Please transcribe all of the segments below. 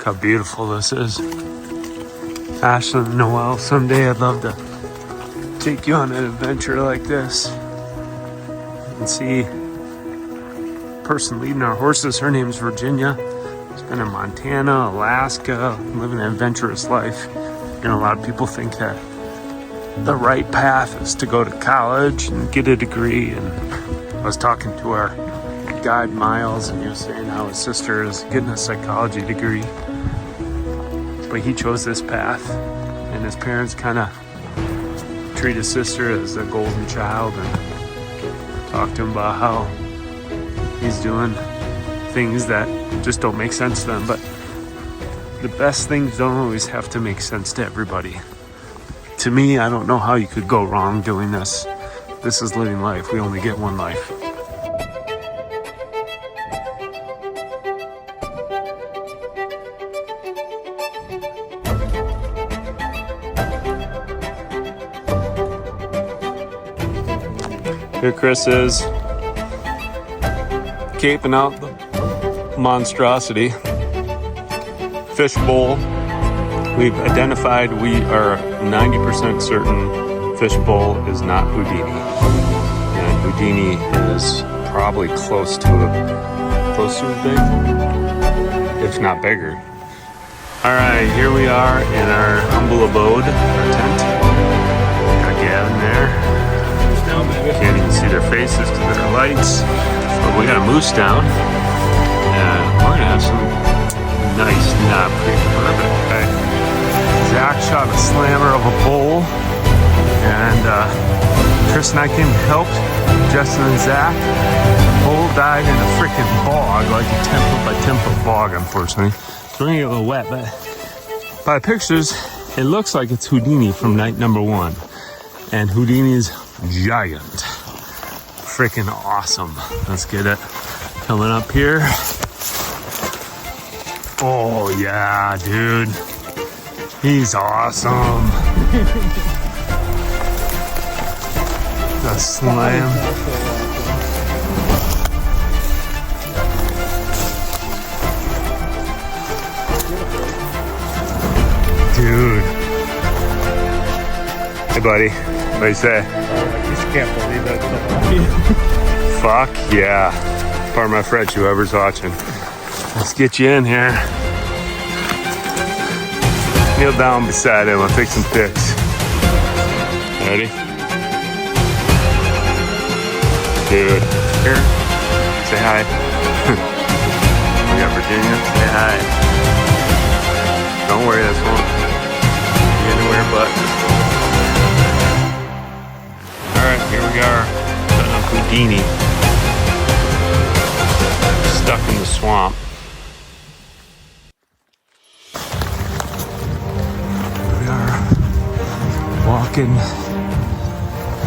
how beautiful this is. Ashlyn and Noel, someday I'd love to take you on an adventure like this and see the person leading our horses. Her name's Virginia. She's been in Montana, Alaska, living an adventurous life. And a lot of people think that the right path is to go to college and get a degree. And I was talking to our guide Miles, and he was saying how his sister is getting a psychology degree, but he chose this path, and his parents kind of treat his sister as a golden child and talk to him about how he's doing things that just don't make sense to them. But the best things don't always have to make sense to everybody. To me, I don't know how you could go wrong doing this. This is living life. We only get one life. Here Chris is caping out the monstrosity. Fish bowl. We've identified, we are 90% certain fish bowl is not Houdini. And Houdini is probably close to as big, if not bigger. All right, here we are in our humble abode, our tent. Got Gavin there. Can't even see their faces because there are lights. But we got a moose down. And we're gonna have some nice, not pretty bourbon. Okay. Zach shot a slammer of a bull. And Chris and I came and helped Justin and Zach. The bull died in a freaking bog, like a 10 foot by 10 foot bog, unfortunately. It's going to get a little wet, but by pictures, it looks like it's Houdini from night number 1. And Houdini's giant. Freaking awesome. Let's get it coming up here. Oh yeah, dude. He's awesome. The slam. Dude. Hey buddy. What do you say? I just can't believe that. Fuck yeah. Pardon my French, whoever's watching. Let's get you in here. Kneel down beside him. I'll take some pics. Ready? Dude. Here. Say hi. We got Virginia. Say hi. Don't worry, this won't be anywhere but. Alright, here we are. Done up Houdini. Stuck in the swamp. We are walking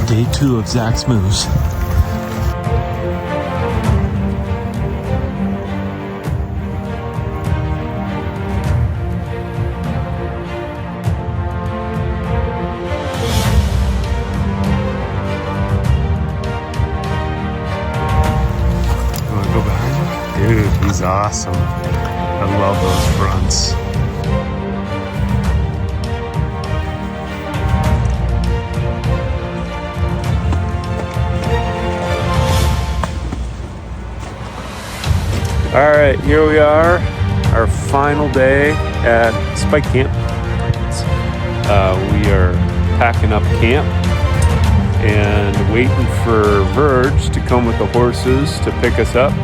day 2 of Zach's moves. Dude, he's awesome. I love those fronts. All right, here we are, our final day at Spike Camp. We are packing up camp and waiting for Verge to come with the horses to pick us up.